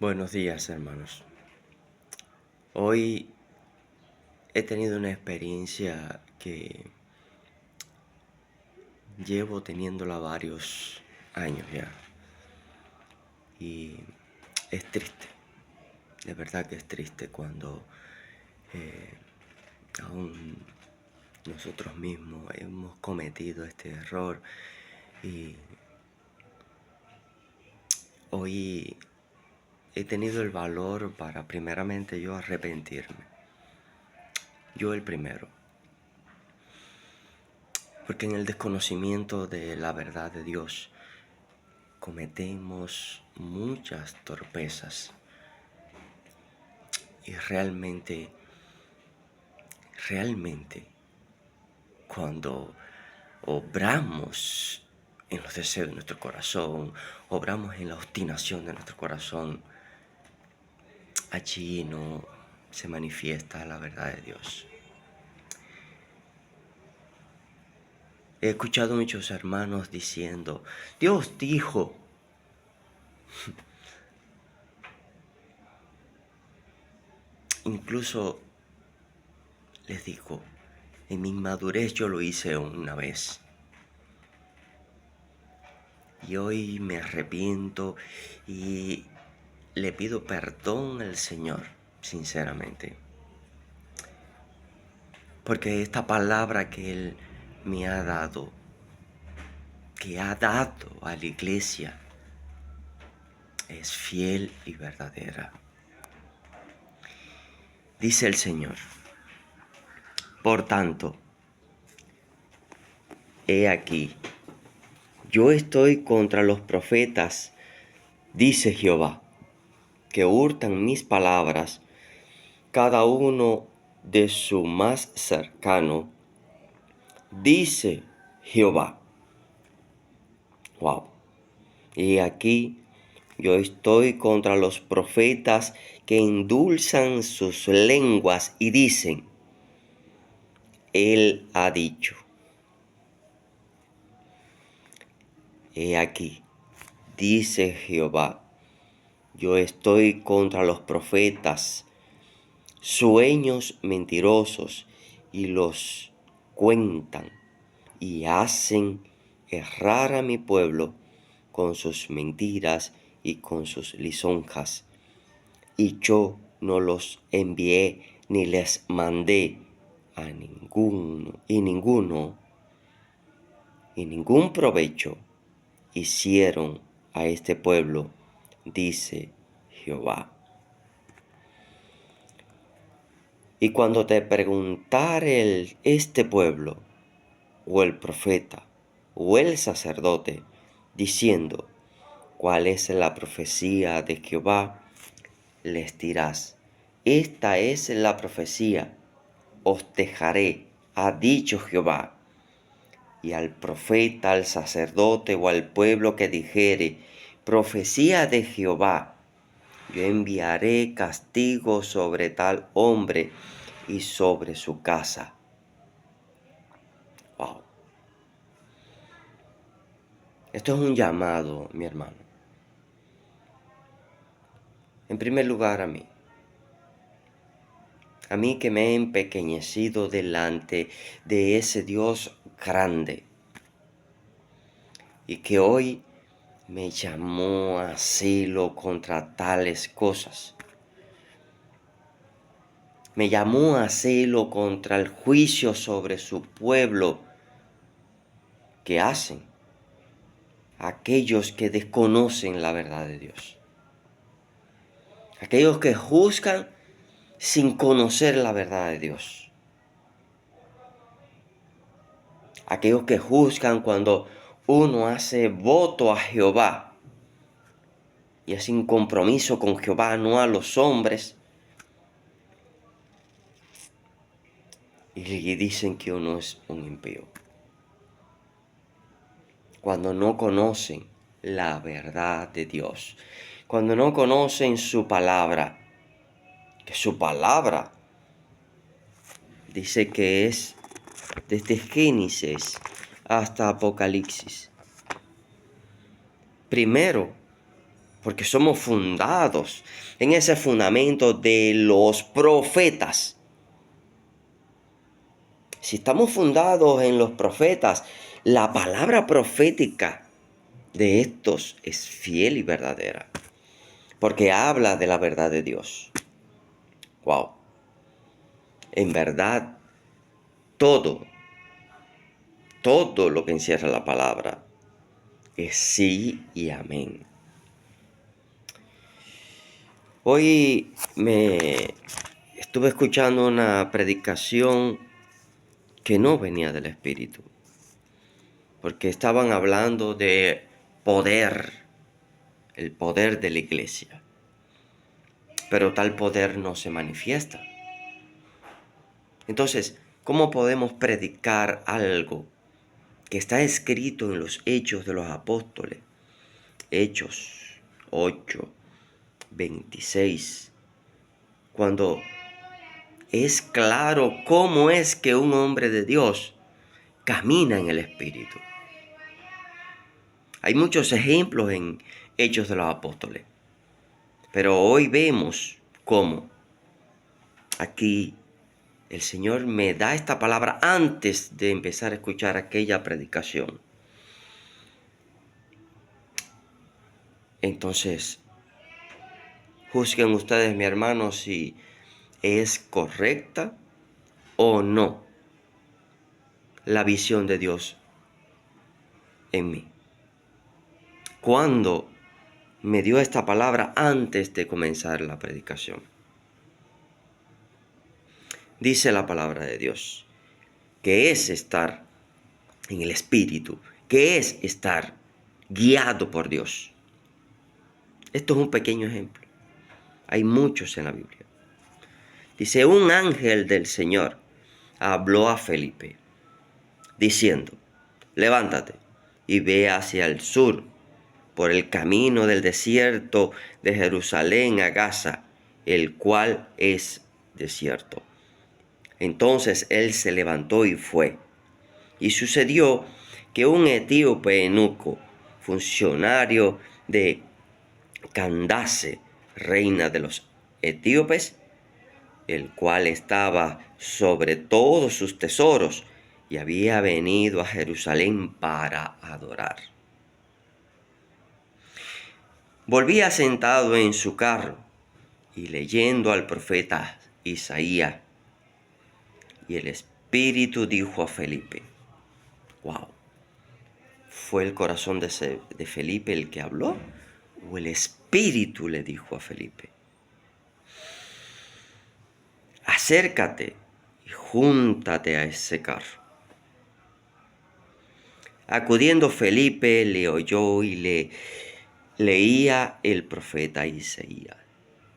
Buenos días, hermanos. Hoy he tenido una experiencia que llevo teniéndola varios años ya. Y es triste, de verdad que es triste cuando aún nosotros mismos hemos cometido este error. Y hoy he tenido el valor para primeramente yo arrepentirme. Yo el primero. Porque en el desconocimiento de la verdad de Dios cometemos muchas torpezas y realmente cuando obramos en los deseos de nuestro corazón, obramos en la obstinación de nuestro corazón, allí no se manifiesta la verdad de Dios. He escuchado muchos hermanos diciendo, Dios dijo. Incluso les digo, en mi inmadurez yo lo hice una vez. Y hoy me arrepiento y le pido perdón al Señor, sinceramente. Porque esta palabra que Él me ha dado, que ha dado a la iglesia, es fiel y verdadera. Dice el Señor, por tanto, he aquí, yo estoy contra los profetas, dice Jehová, que hurtan mis palabras, cada uno de su más cercano, dice Jehová. Wow. Y aquí yo estoy contra los profetas que endulzan sus lenguas y dicen, Él ha dicho. He aquí, dice Jehová, yo estoy contra los profetas, sueños mentirosos, y los cuentan y hacen errar a mi pueblo con sus mentiras y con sus lisonjas. Y yo no los envié ni les mandé a ninguno y ningún provecho hicieron a este pueblo, dice Jehová. Y cuando te preguntare este pueblo, o el profeta, o el sacerdote, diciendo, ¿cuál es la profecía de Jehová? Les dirás, esta es la profecía, os dejaré, ha dicho Jehová. Y al profeta, al sacerdote o al pueblo que dijere, profecía de Jehová, yo enviaré castigo sobre tal hombre y sobre su casa. Wow. Esto es un llamado, mi hermano. En primer lugar a mí que me he empequeñecido delante de ese Dios grande y que hoy me llamó a celo contra tales cosas. Me llamó a celo contra el juicio sobre su pueblo que hacen aquellos que desconocen la verdad de Dios. Aquellos que juzgan sin conocer la verdad de Dios. Aquellos que juzgan cuando uno hace voto a Jehová y hace un compromiso con Jehová, no a los hombres, y dicen que uno es un impío. Cuando no conocen la verdad de Dios, cuando no conocen su palabra, que su palabra dice que es desde Génesis hasta Apocalipsis. Primero, porque somos fundados en ese fundamento de los profetas. Si estamos fundados en los profetas, la palabra profética de estos es fiel y verdadera, porque habla de la verdad de Dios. Wow. En verdad, todo lo que encierra la palabra es sí y amén. Hoy me estuve escuchando una predicación que no venía del Espíritu, porque estaban hablando de poder, el poder de la iglesia, pero tal poder no se manifiesta. Entonces, ¿cómo podemos predicar algo que está escrito en los Hechos de los Apóstoles? Hechos 8, 26, cuando es claro cómo es que un hombre de Dios camina en el Espíritu. Hay muchos ejemplos en Hechos de los Apóstoles, pero hoy vemos cómo aquí el Señor me da esta palabra antes de empezar a escuchar aquella predicación. Entonces, juzguen ustedes, mi hermano, si es correcta o no la visión de Dios en mí. Cuando me dio esta palabra antes de comenzar la predicación. Dice la palabra de Dios, que es estar en el Espíritu, que es estar guiado por Dios. Esto es un pequeño ejemplo. Hay muchos en la Biblia. Dice, un ángel del Señor habló a Felipe, diciendo, levántate y ve hacia el sur, por el camino del desierto de Jerusalén a Gaza, el cual es desierto. Entonces él se levantó y fue. Y sucedió que un etíope eunuco, funcionario de Candace, reina de los etíopes, el cual estaba sobre todos sus tesoros y había venido a Jerusalén para adorar, volvía sentado en su carro y leyendo al profeta Isaías. Y el Espíritu dijo a Felipe, wow, ¿fue el corazón de Felipe el que habló? ¿O el Espíritu le dijo a Felipe? Acércate y júntate a ese carro. Acudiendo Felipe le oyó y le leía el profeta Isaías.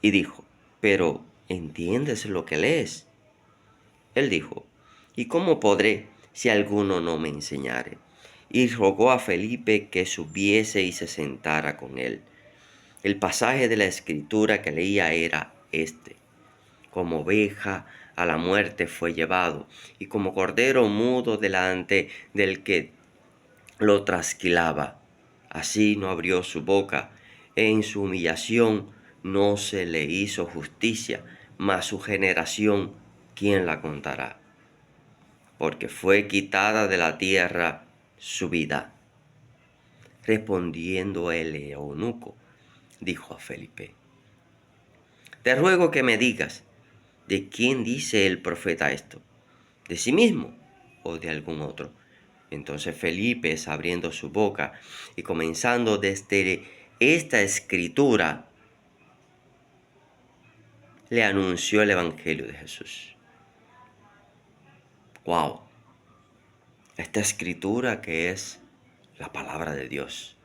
Y dijo, pero ¿entiendes lo que lees? Él dijo, ¿y cómo podré si alguno no me enseñare? Y rogó a Felipe que subiese y se sentara con él. El pasaje de la escritura que leía era este: como oveja a la muerte fue llevado, y como cordero mudo delante del que lo trasquilaba. Así no abrió su boca, en su humillación no se le hizo justicia, mas su generación, ¿quién la contará? Porque fue quitada de la tierra su vida. Respondiendo el eunuco, dijo a Felipe, te ruego que me digas, ¿de quién dice el profeta esto? ¿De sí mismo o de algún otro? Entonces Felipe, abriendo su boca y comenzando desde esta escritura, le anunció el Evangelio de Jesús. ¡Wow! Esta escritura que es la palabra de Dios.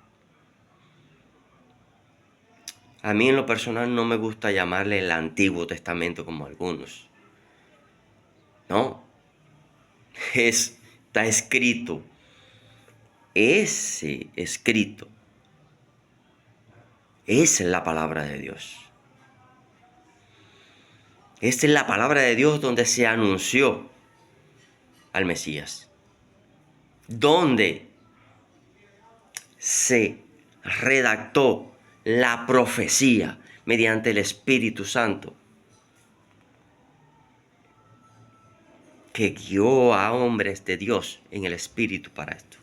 A mí en lo personal no me gusta llamarle el Antiguo Testamento como algunos. No, está escrito. Ese escrito es la palabra de Dios. Esta es la palabra de Dios donde se anunció al Mesías, donde se redactó la profecía mediante el Espíritu Santo, que guió a hombres de Dios en el Espíritu para esto.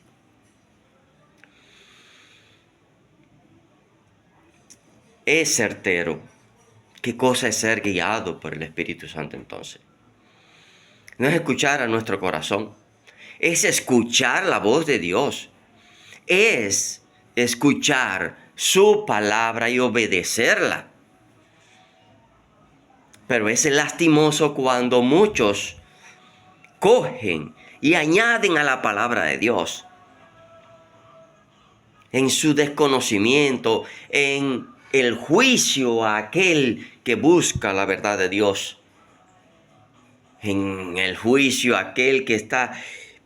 Es certero. ¿Qué cosa es ser guiado por el Espíritu Santo entonces? No es escuchar a nuestro corazón, es escuchar la voz de Dios, es escuchar su palabra y obedecerla. Pero es lastimoso cuando muchos cogen y añaden a la palabra de Dios en su desconocimiento, en el juicio a aquel que busca la verdad de Dios, en el juicio a aquel que está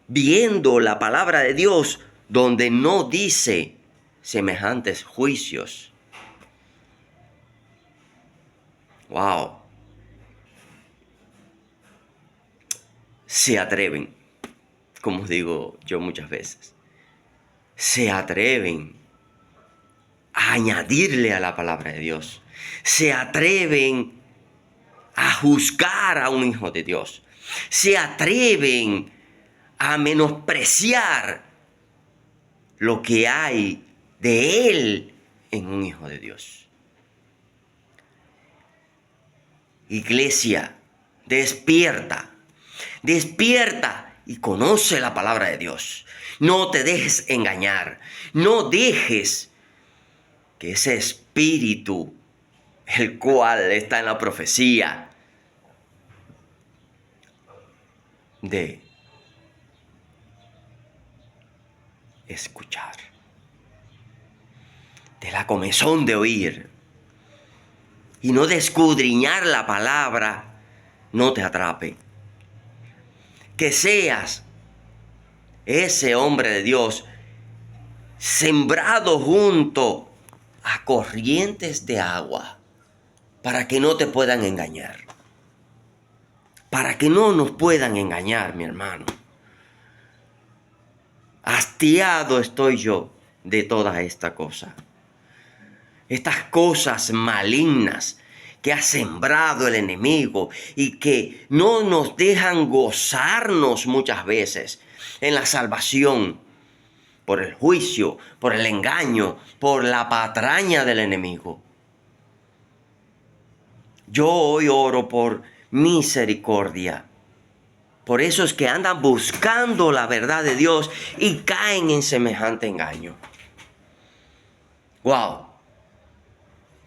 viendo la palabra de Dios donde no dice semejantes juicios. Wow. Se atreven, como digo yo muchas veces, se atreven a añadirle a la palabra de Dios. Se atreven a juzgar a un hijo de Dios. Se atreven a menospreciar lo que hay de él en un hijo de Dios. Iglesia, despierta, despierta y conoce la palabra de Dios. No te dejes engañar, no dejes que ese espíritu, el cual está en la profecía, de escuchar, de la comezón de oír y no de escudriñar la palabra, no te atrape. Que seas ese hombre de Dios sembrado junto a corrientes de agua para que no te puedan engañar. Para que no nos puedan engañar, mi hermano. Hastiado estoy yo de toda esta cosa. Estas cosas malignas que ha sembrado el enemigo y que no nos dejan gozarnos muchas veces en la salvación por el juicio, por el engaño, por la patraña del enemigo. Yo hoy oro por misericordia. Por esos que andan buscando la verdad de Dios y caen en semejante engaño. ¡Wow!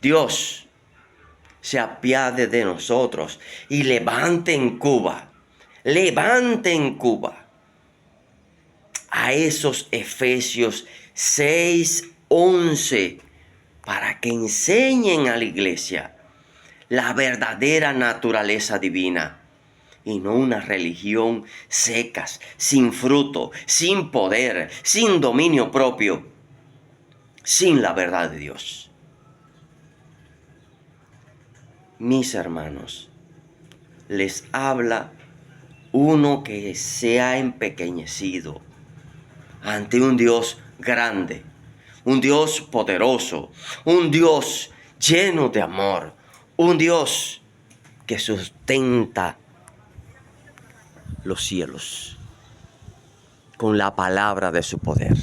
Dios se apiade de nosotros y levante en Cuba a esos Efesios 6:11 para que enseñen a la iglesia la verdadera naturaleza divina y no una religión secas, sin fruto, sin poder, sin dominio propio, sin la verdad de Dios. Mis hermanos, les habla uno que se ha empequeñecido ante un Dios grande, un Dios poderoso, un Dios lleno de amor, un Dios que sustenta los cielos con la palabra de su poder.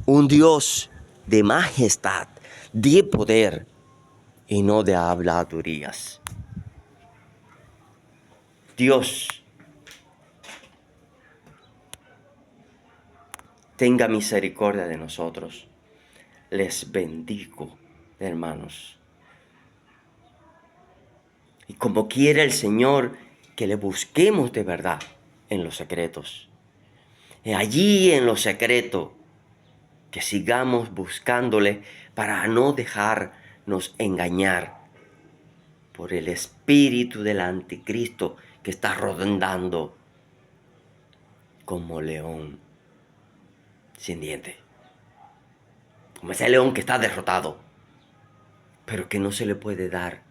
Un Dios de majestad, de poder y no de habladurías. Dios tenga misericordia de nosotros. Les bendigo, hermanos. Y como quiere el Señor que le busquemos de verdad en los secretos. Allí en lo secreto, que sigamos buscándole para no dejarnos engañar por el espíritu del anticristo que está rondando como león sin diente. Como ese león que está derrotado, pero que no se le puede dar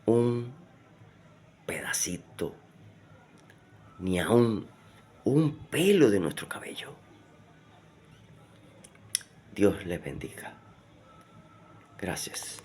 un pedacito, ni aún un pelo de nuestro cabello. Dios les bendiga. Gracias.